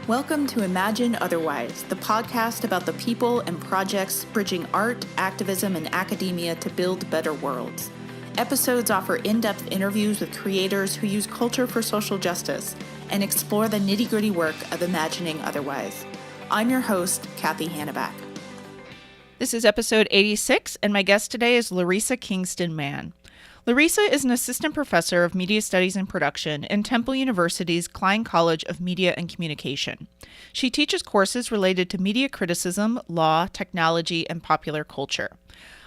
Welcome to Imagine Otherwise, the podcast about the people and projects bridging art, activism, and academia to build better worlds. Episodes offer in-depth interviews with creators who use culture for social justice and explore the nitty-gritty work of imagining otherwise. I'm your host, Kathy Hanneback. This is episode 86, and my guest today is Larisa Kingston Mann. Larisa is an assistant professor of media studies and production in Temple University's Klein College of Media and Communication. She teaches courses related to media criticism, law, technology, and popular culture.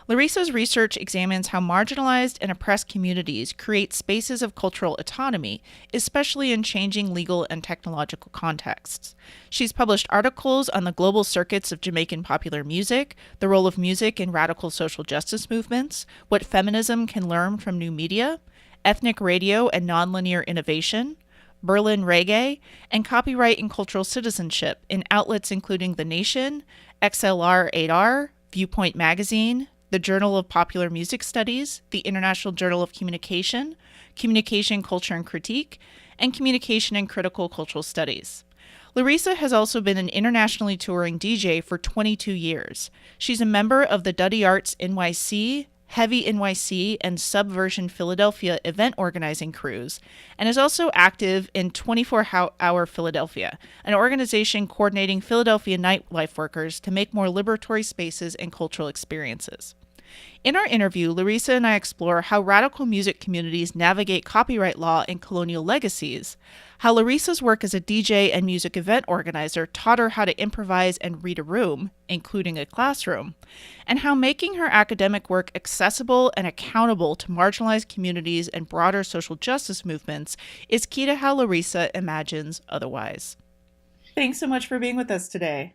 Larisa's research examines how marginalized and oppressed communities create spaces of cultural autonomy, especially in changing legal and technological contexts. She's published articles on the global circuits of Jamaican popular music, the role of music in radical social justice movements, what feminism can learn from new media, ethnic radio and nonlinear innovation, Berlin reggae, and copyright and cultural citizenship in outlets including The Nation, XLR 8R, Viewpoint Magazine, the Journal of Popular Music Studies, the International Journal of Communication, Communication, Culture and Critique, and Communication and Critical Cultural Studies. Larisa has also been an internationally touring DJ for 22 years. She's a member of the Duddy Arts NYC, Heavy NYC, and Subversion Philadelphia event organizing crews, and is also active in 24-Hour Philadelphia, an organization coordinating Philadelphia nightlife workers to make more liberatory spaces and cultural experiences. In our interview, Larisa and I explore how radical music communities navigate copyright law and colonial legacies, how Larisa's work as a DJ and music event organizer taught her how to improvise and read a room, including a classroom, and how making her academic work accessible and accountable to marginalized communities and broader social justice movements is key to how Larisa imagines otherwise. Thanks so much for being with us today.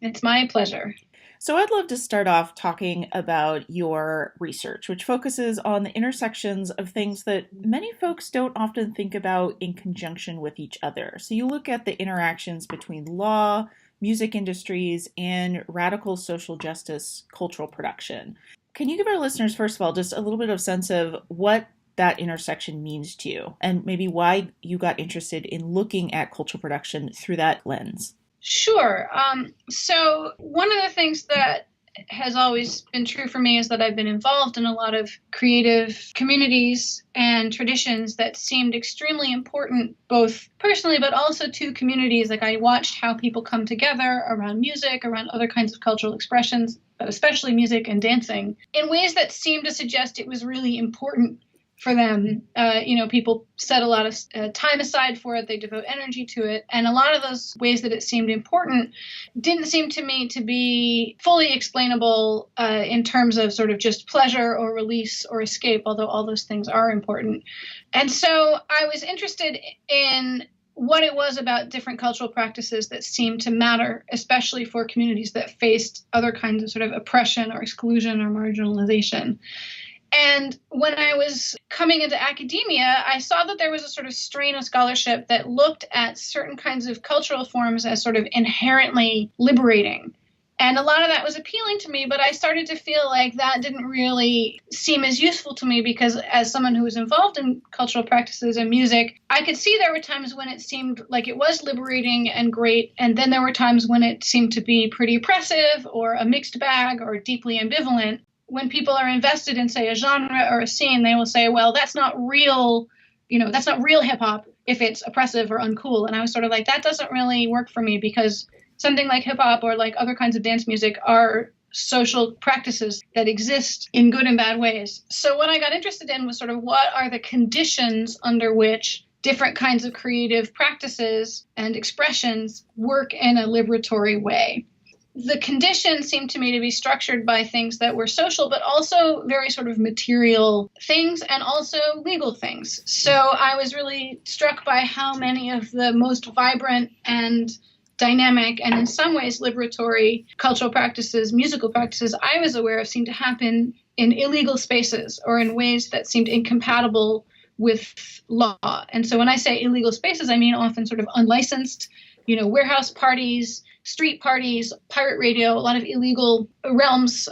It's my pleasure. So I'd love to start off talking about your research, which focuses on the intersections of things that many folks don't often think about in conjunction with each other. So you look at the interactions between law, music industries, and radical social justice cultural production. Can you give our listeners, first of all, just a little bit of sense of what that intersection means to you, and maybe why you got interested in looking at cultural production through that lens? Sure. So one of the things that has always been true for me is that I've been involved in a lot of creative communities and traditions that seemed extremely important, both personally, but also to communities. Like I watched how people come together around music, around other kinds of cultural expressions, but especially music and dancing, in ways that seemed to suggest it was really important for them. People set a lot of time aside for it. They devote energy to it. And a lot of those ways that it seemed important didn't seem to me to be fully explainable in terms of sort of just pleasure or release or escape, although all those things are important. And so I was interested in what it was about different cultural practices that seemed to matter, especially for communities that faced other kinds of sort of oppression or exclusion or marginalization. And when I was coming into academia, I saw that there was a sort of strain of scholarship that looked at certain kinds of cultural forms as sort of inherently liberating. And a lot of that was appealing to me, but I started to feel like that didn't really seem as useful to me because as someone who was involved in cultural practices and music, I could see there were times when it seemed like it was liberating and great. And then there were times when it seemed to be pretty oppressive or a mixed bag or deeply ambivalent. When people are invested in, say, a genre or a scene, they will say, well, that's not real hip hop if it's oppressive or uncool. And I was sort of like, that doesn't really work for me because something like hip hop or like other kinds of dance music are social practices that exist in good and bad ways. So what I got interested in was sort of what are the conditions under which different kinds of creative practices and expressions work in a liberatory way. The conditions seemed to me to be structured by things that were social, but also very sort of material things and also legal things. So I was really struck by how many of the most vibrant and dynamic and in some ways liberatory cultural practices, musical practices I was aware of seemed to happen in illegal spaces or in ways that seemed incompatible with law. And so when I say illegal spaces, I mean often sort of unlicensed, warehouse parties, street parties, pirate radio, a lot of illegal realms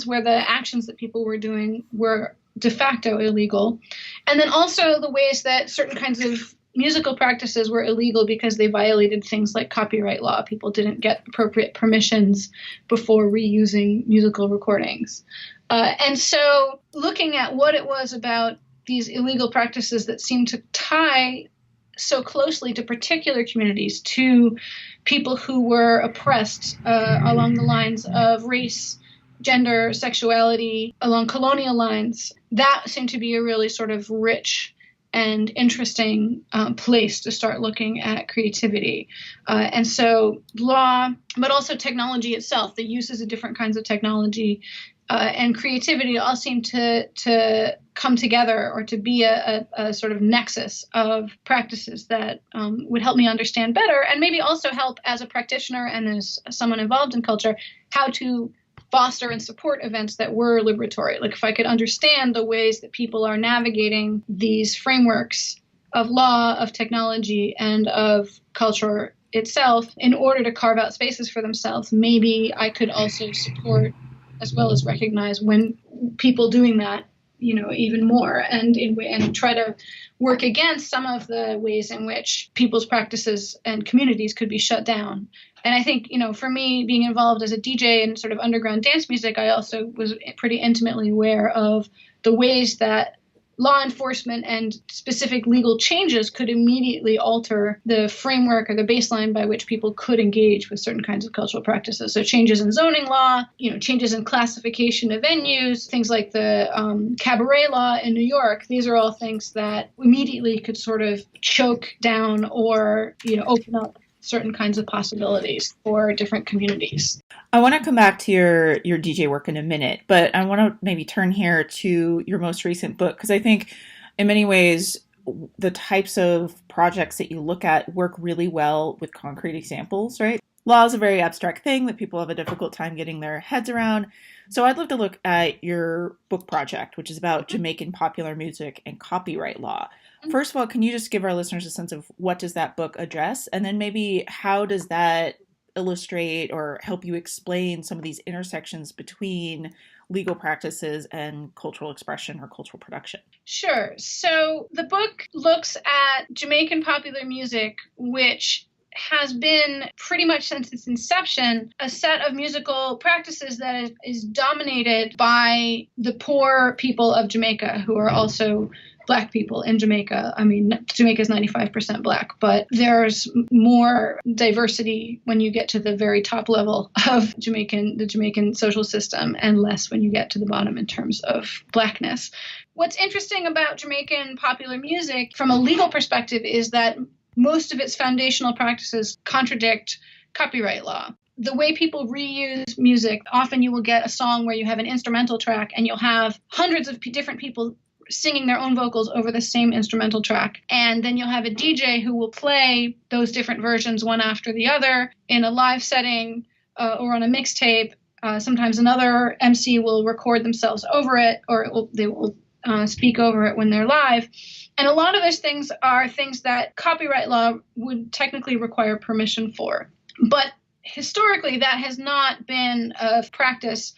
where the actions that people were doing were de facto illegal. And then also the ways that certain kinds of musical practices were illegal because they violated things like copyright law. People didn't get appropriate permissions before reusing musical recordings. And so looking at what it was about these illegal practices that seemed to tie so closely to particular communities, to people who were oppressed along the lines of race, gender, sexuality, along colonial lines, that seemed to be a really sort of rich and interesting place to start looking at creativity. And so law, but also technology itself, the uses of different kinds of technology and creativity all seem to come together, or to be a sort of nexus of practices that would help me understand better, and maybe also help as a practitioner and as someone involved in culture, how to foster and support events that were liberatory. Like if I could understand the ways that people are navigating these frameworks of law, of technology, and of culture itself in order to carve out spaces for themselves, maybe I could also support as well as recognize when people doing that, even more, and try to work against some of the ways in which people's practices and communities could be shut down. And I think, for me, being involved as a DJ in sort of underground dance music, I also was pretty intimately aware of the ways that law enforcement and specific legal changes could immediately alter the framework or the baseline by which people could engage with certain kinds of cultural practices. So changes in zoning law, changes in classification of venues, things like the cabaret law in New York. These are all things that immediately could sort of choke down or, open up certain kinds of possibilities for different communities. I want to come back to your DJ work in a minute, but I want to maybe turn here to your most recent book, because I think in many ways the types of projects that you look at work really well with concrete examples, right? Law is a very abstract thing that people have a difficult time getting their heads around. So I'd love to look at your book project, which is about Jamaican popular music and copyright law. First of all, can you just give our listeners a sense of what does that book address? And then maybe how does that illustrate or help you explain some of these intersections between legal practices and cultural expression or cultural production? Sure. So the book looks at Jamaican popular music, which has been pretty much since its inception a set of musical practices that is dominated by the poor people of Jamaica, who are also Black people in Jamaica. I mean, Jamaica is 95% Black, but there's more diversity when you get to the very top level of the Jamaican social system, and less when you get to the bottom in terms of Blackness. What's interesting about Jamaican popular music from a legal perspective is that most of its foundational practices contradict copyright law. The way people reuse music, often you will get a song where you have an instrumental track and you'll have hundreds of different people singing their own vocals over the same instrumental track. And then you'll have a DJ who will play those different versions one after the other in a live setting or on a mixtape. Sometimes another MC will record themselves over it, or they will speak over it when they're live. And a lot of those things are things that copyright law would technically require permission for. But historically, that has not been a practice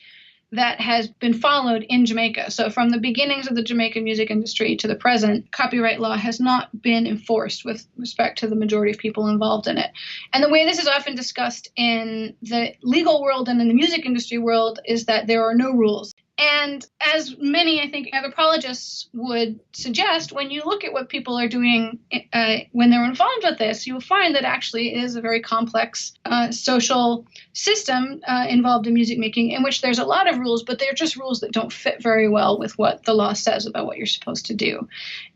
that has been followed in Jamaica. So from the beginnings of the Jamaican music industry to the present, copyright law has not been enforced with respect to the majority of people involved in it. And the way this is often discussed in the legal world and in the music industry world is that there are no rules. And as many, I think, anthropologists would suggest, when you look at what people are doing when they're involved with this, you'll find that actually it is a very complex social system involved in music making, in which there's a lot of rules, but they're just rules that don't fit very well with what the law says about what you're supposed to do.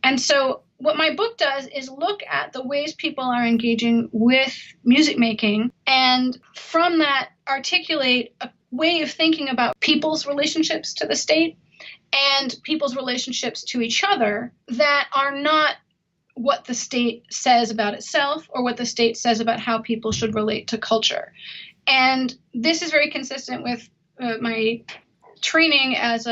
And so what my book does is look at the ways people are engaging with music making, and from that articulate a way of thinking about people's relationships to the state and people's relationships to each other that are not what the state says about itself or what the state says about how people should relate to culture. And this is very consistent with my training as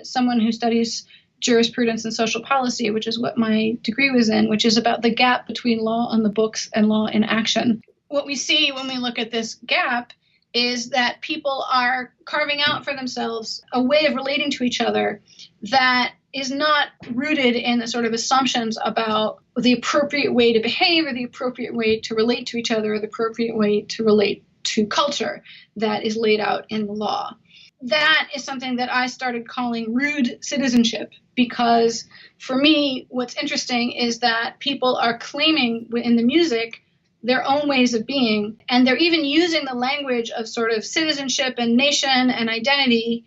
someone who studies jurisprudence and social policy, which is what my degree was in, which is about the gap between law on the books and law in action. What we see when we look at this gap is that people are carving out for themselves a way of relating to each other that is not rooted in the sort of assumptions about the appropriate way to behave or the appropriate way to relate to each other or the appropriate way to relate to culture that is laid out in the law. That is something that I started calling rude citizenship, because for me, what's interesting is that people are claiming in the music their own ways of being, and they're even using the language of sort of citizenship and nation and identity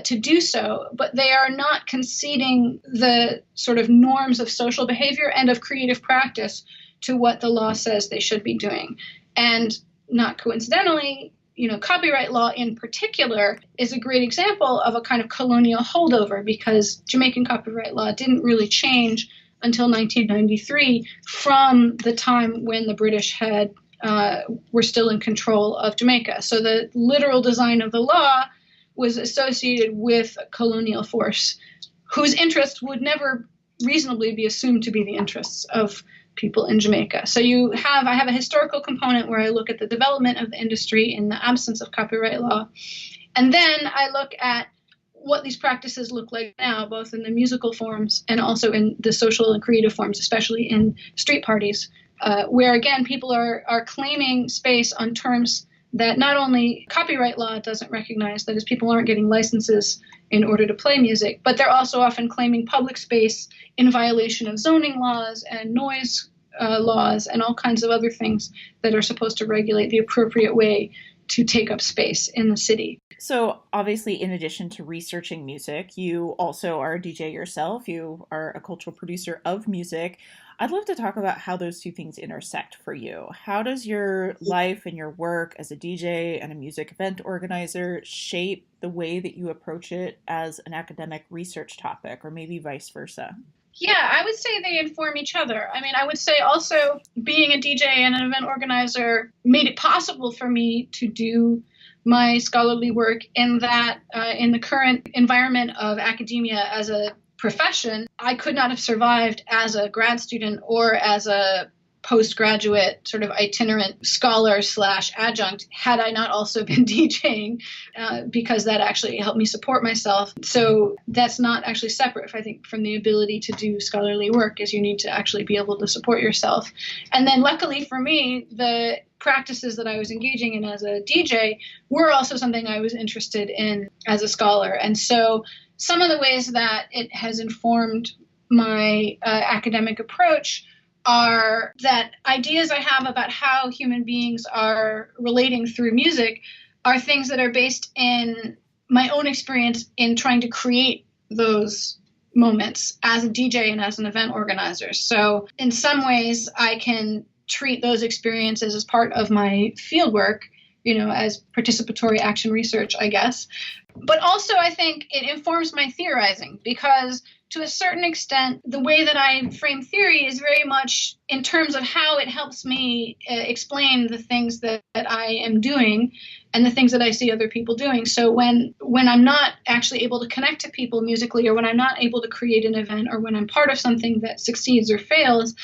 to do so, but they are not conceding the sort of norms of social behavior and of creative practice to what the law says they should be doing. And not coincidentally, copyright law in particular is a great example of a kind of colonial holdover, because Jamaican copyright law didn't really change until 1993 from the time when the British were still in control of Jamaica. So the literal design of the law was associated with a colonial force whose interests would never reasonably be assumed to be the interests of people in Jamaica. So I have a historical component where I look at the development of the industry in the absence of copyright law. And then I look at what these practices look like now, both in the musical forms and also in the social and creative forms, especially in street parties, where, again, people are claiming space on terms that not only copyright law doesn't recognize, that is, people aren't getting licenses in order to play music, but they're also often claiming public space in violation of zoning laws and noise laws and all kinds of other things that are supposed to regulate the appropriate way to take up space in the city. So obviously, in addition to researching music, you also are a DJ yourself. You are a cultural producer of music. I'd love to talk about how those two things intersect for you. How does your life and your work as a DJ and a music event organizer shape the way that you approach it as an academic research topic, or maybe vice versa? Yeah, I would say they inform each other. I mean, I would say also being a DJ and an event organizer made it possible for me to do my scholarly work in that in the current environment of academia as a profession, I could not have survived as a grad student or as a postgraduate sort of itinerant scholar / adjunct had I not also been DJing, because that actually helped me support myself. So that's not actually separate, I think, from the ability to do scholarly work, is you need to actually be able to support yourself. And then luckily for me, the practices that I was engaging in as a DJ were also something I was interested in as a scholar. And so some of the ways that it has informed my academic approach are that ideas I have about how human beings are relating through music are things that are based in my own experience in trying to create those moments as a DJ and as an event organizer. So in some ways, I can treat those experiences as part of my fieldwork, as participatory action research, I guess. But also, I think it informs my theorizing, because to a certain extent, the way that I frame theory is very much in terms of how it helps me explain the things that I am doing and the things that I see other people doing. So when I'm not actually able to connect to people musically, or when I'm not able to create an event, or when I'm part of something that succeeds or fails,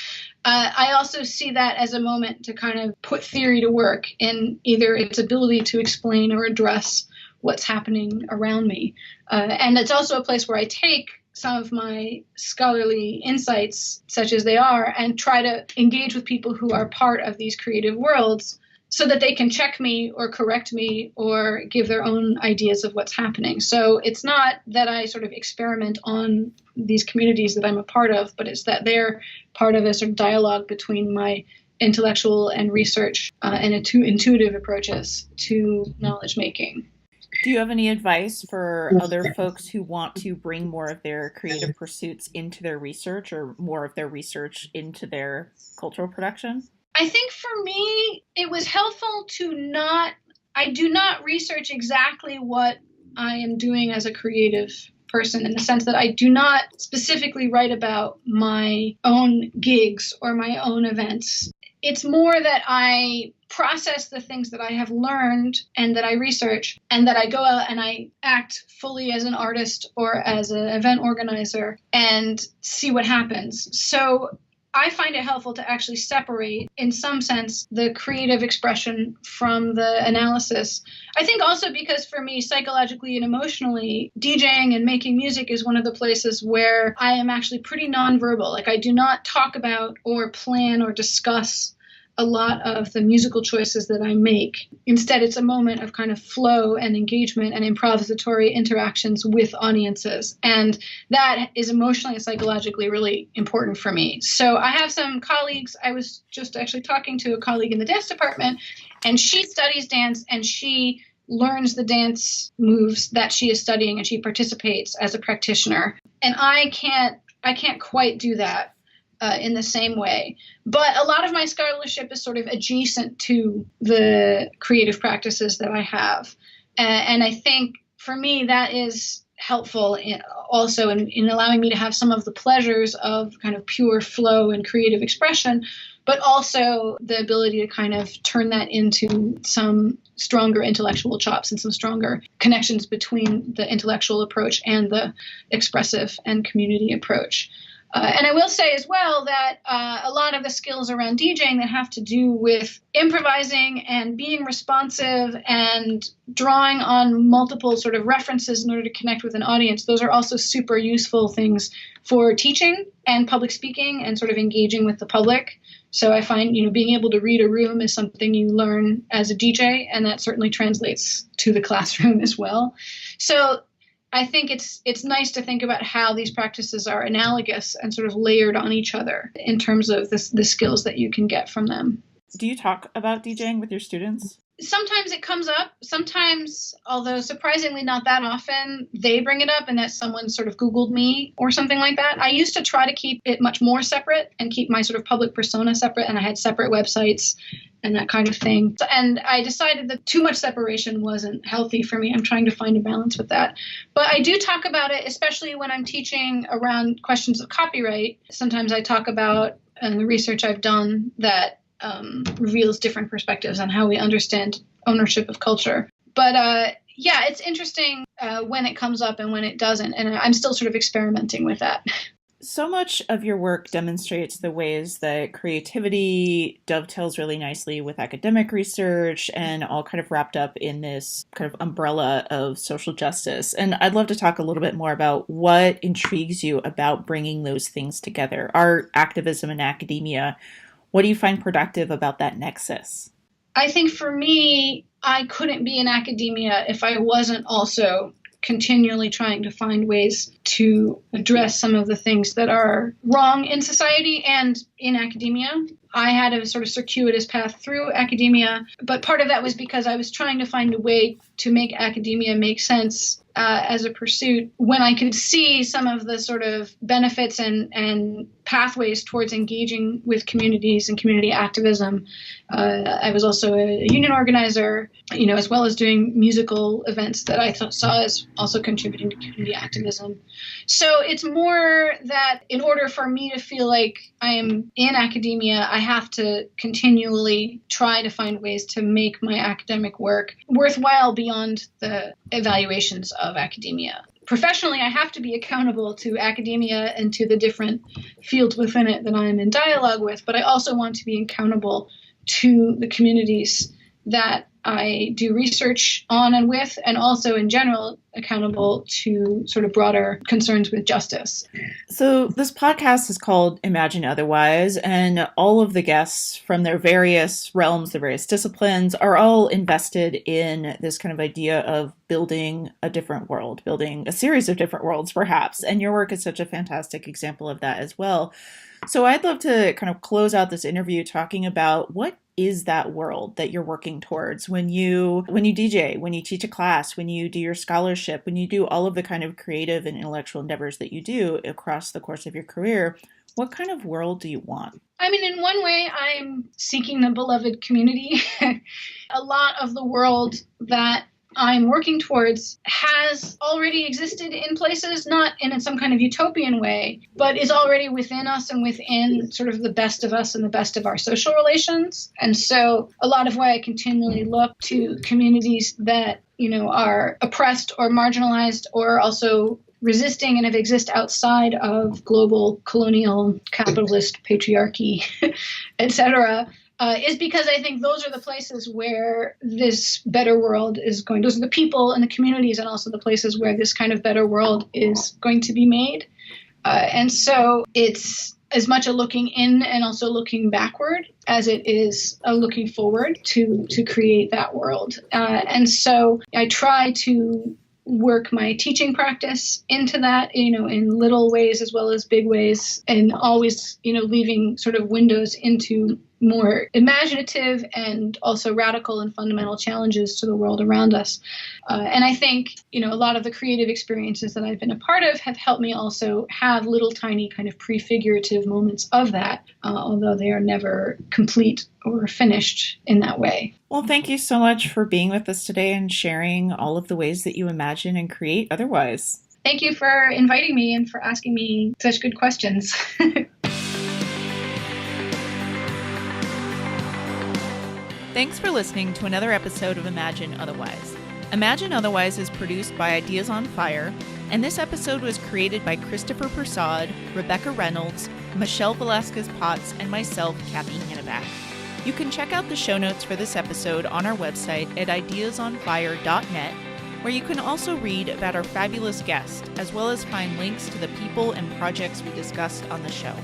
I also see that as a moment to kind of put theory to work in either its ability to explain or address what's happening around me. And it's also a place where I take some of my scholarly insights, such as they are, and try to engage with people who are part of these creative worlds so that they can check me or correct me or give their own ideas of what's happening. So it's not that I sort of experiment on these communities that I'm a part of, but it's that they're part of a sort of dialogue between my intellectual and research and intuitive approaches to knowledge making. Do you have any advice for other folks who want to bring more of their creative pursuits into their research, or more of their research into their cultural production? I think for me, it was helpful I do not research exactly what I am doing as a creative person, in the sense that I do not specifically write about my own gigs or my own events. It's more that I process the things that I have learned and that I research, and that I go out and I act fully as an artist or as an event organizer and see what happens. So I find it helpful to actually separate, in some sense, the creative expression from the analysis. I think also because for me, psychologically and emotionally, DJing and making music is one of the places where I am actually pretty nonverbal. Like I do not talk about or plan or discuss a lot of the musical choices that I make. Instead, it's a moment of kind of flow and engagement and improvisatory interactions with audiences. And that is emotionally and psychologically really important for me. So I have some colleagues. I was just actually talking to a colleague in the dance department, and she studies dance and she learns the dance moves that she is studying, and she participates as a practitioner. And I can't quite do that in the same way. But a lot of my scholarship is sort of adjacent to the creative practices that I have. And I think for me, that is helpful also in allowing me to have some of the pleasures of kind of pure flow and creative expression, but also the ability to kind of turn that into some stronger intellectual chops and some stronger connections between the intellectual approach and the expressive and community approach. And I will say as well that a lot of the skills around DJing that have to do with improvising and being responsive and drawing on multiple sort of references in order to connect with an audience, those are also super useful things for teaching and public speaking and sort of engaging with the public. So I find, being able to read a room is something you learn as a DJ, and that certainly translates to the classroom as well. So I think it's nice to think about how these practices are analogous and sort of layered on each other in terms of the skills that you can get from them. Do you talk about DJing with your students? Sometimes it comes up. Sometimes, although surprisingly not that often, they bring it up and that someone sort of Googled me or something like that. I used to try to keep it much more separate and keep my sort of public persona separate, and I had separate websites and that kind of thing. And I decided that too much separation wasn't healthy for me. I'm trying to find a balance with that. But I do talk about it, especially when I'm teaching around questions of copyright. Sometimes I talk about the research I've done that reveals different perspectives on how we understand ownership of culture. But yeah, it's interesting when it comes up and when it doesn't. And I'm still sort of experimenting with that. So much of your work demonstrates the ways that creativity dovetails really nicely with academic research and all kind of wrapped up in this kind of umbrella of social justice. And I'd love to talk a little bit more about what intrigues you about bringing those things together, art, activism, and academia. What do you find productive about that nexus? I think for me, I couldn't be in academia if I wasn't also continually trying to find ways to address some of the things that are wrong in society and in academia. I had a sort of circuitous path through academia, but part of that was because I was trying to find a way to make academia make sense as a pursuit when I could see some of the sort of benefits and pathways towards engaging with communities and community activism. I was also a union organizer, as well as doing musical events that I saw as also contributing to community activism. So it's more that in order for me to feel like I am in academia, I have to continually try to find ways to make my academic work worthwhile beyond the evaluations of academia. Professionally, I have to be accountable to academia and to the different fields within it that I am in dialogue with, but I also want to be accountable to the communities that I do research on and with, and also in general accountable to sort of broader concerns with justice. So this podcast is called Imagine Otherwise, and all of the guests from their various realms, their various disciplines, are all invested in this kind of idea of building a different world, building a series of different worlds, perhaps. And your work is such a fantastic example of that as well. So I'd love to kind of close out this interview talking about what is that world that you're working towards when you DJ, when you teach a class, when you do your scholarship, when you do all of the kind of creative and intellectual endeavors that you do across the course of your career. What kind of world do you want? I mean, in one way, I'm seeking the beloved community. A lot of the world that I'm working towards has already existed in places, not in some kind of utopian way, but is already within us and within sort of the best of us and the best of our social relations. And so a lot of why I continually look to communities that, are oppressed or marginalized or also resisting and exist outside of global colonial capitalist patriarchy, etc., is because I think those are the places where this better world is going. Those are the people and the communities and also the places where this kind of better world is going to be made. And so it's as much a looking in and also looking backward as it is a looking forward to create that world. And so I try to work my teaching practice into that, in little ways as well as big ways, and always, leaving sort of windows into more imaginative and also radical and fundamental challenges to the world around us. And I think, a lot of the creative experiences that I've been a part of have helped me also have little tiny kind of prefigurative moments of that, although they are never complete or finished in that way. Well, thank you so much for being with us today and sharing all of the ways that you imagine and create otherwise. Thank you for inviting me and for asking me such good questions. Thanks for listening to another episode of Imagine Otherwise. Imagine Otherwise is produced by Ideas on Fire, and this episode was created by Christopher Prasad, Rebecca Reynolds, Michelle Velasquez-Potts, and myself, Kathy Hanneback. You can check out the show notes for this episode on our website at ideasonfire.net, where you can also read about our fabulous guest, as well as find links to the people and projects we discussed on the show.